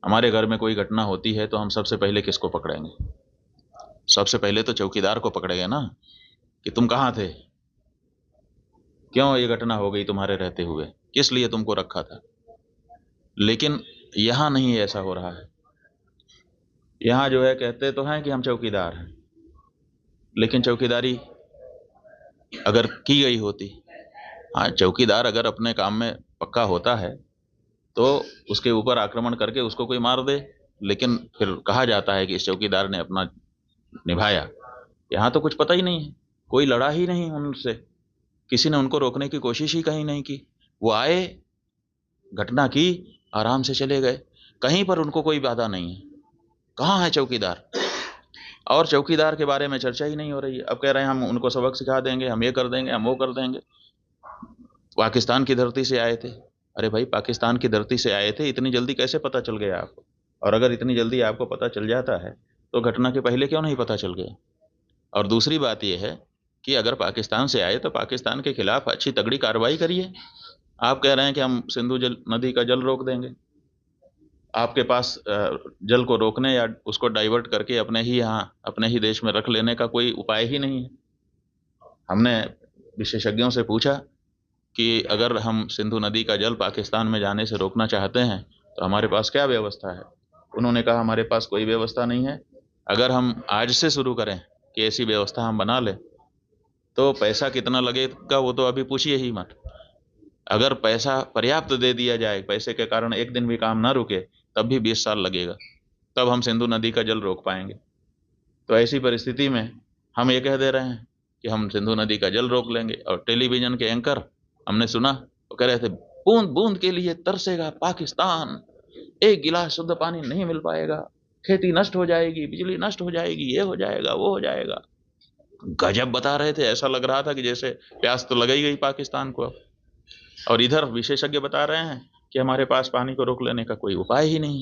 हमारे घर में कोई घटना होती है तो हम सबसे पहले किसको पकड़ेंगे? सबसे पहले तो चौकीदार को पकड़ेंगे ना, कि तुम कहाँ थे, क्यों ये घटना हो गई तुम्हारे रहते हुए, किस लिए तुमको रखा था। लेकिन यहाँ नहीं ऐसा हो रहा है। यहाँ जो है कहते तो हैं कि हम चौकीदार हैं, लेकिन चौकीदारी अगर की गई होती, हाँ चौकीदार अगर अपने काम में पक्का होता है तो उसके ऊपर आक्रमण करके उसको कोई मार दे, लेकिन फिर कहा जाता है कि इस चौकीदार ने अपना निभाया। यहाँ तो कुछ पता ही नहीं है, कोई लड़ा ही नहीं उनसे, किसी ने उनको रोकने की कोशिश ही कहीं नहीं की। वो आए, घटना की, आराम से चले गए, कहीं पर उनको कोई बाधा नहीं है। कहाँ है चौकीदार? और चौकीदार के बारे में चर्चा ही नहीं हो रही है। अब कह रहे हैं हम उनको सबक सिखा देंगे, हम ये कर देंगे, हम वो कर देंगे। पाकिस्तान की धरती से आए थे। अरे भाई, पाकिस्तान की धरती से आए थे, इतनी जल्दी कैसे पता चल गया आपको? और अगर इतनी जल्दी आपको पता चल जाता है तो घटना के पहले क्यों नहीं पता चल गया? और दूसरी बात यह है कि अगर पाकिस्तान से आए तो पाकिस्तान के खिलाफ अच्छी तगड़ी कार्रवाई करिए। आप कह रहे हैं कि हम सिंधु जल नदी का जल रोक देंगे। आपके पास जल को रोकने या उसको डाइवर्ट करके अपने ही यहाँ अपने ही देश में रख लेने का कोई उपाय ही नहीं है। हमने विशेषज्ञों से पूछा कि अगर हम सिंधु नदी का जल पाकिस्तान में जाने से रोकना चाहते हैं तो हमारे पास क्या व्यवस्था है। उन्होंने कहा हमारे पास कोई व्यवस्था नहीं है। अगर हम आज से शुरू करें कि ऐसी व्यवस्था हम बना लें तो पैसा कितना लगेगा वो तो अभी पूछिए ही मत। अगर पैसा पर्याप्त दे दिया जाए, पैसे के कारण एक दिन भी काम ना रुके, तब भी 20 साल लगेगा, तब हम सिंधु नदी का जल रोक पाएंगे। तो ऐसी परिस्थिति में हम ये कह दे रहे हैं कि हम सिंधु नदी का जल रोक लेंगे। और टेलीविजन के एंकर हमने सुना, वो कह रहे थे बूंद बूंद के लिए तरसेगा पाकिस्तान, एक गिलास शुद्ध पानी नहीं मिल पाएगा, खेती नष्ट हो जाएगी, बिजली नष्ट हो जाएगी, ये हो जाएगा, वो हो जाएगा। गजब बता रहे थे, ऐसा लग रहा था कि जैसे प्यास तो लग ही गई पाकिस्तान को अब। और इधर विशेषज्ञ बता रहे हैं कि हमारे पास पानी को रोक लेने का कोई उपाय ही नहीं है।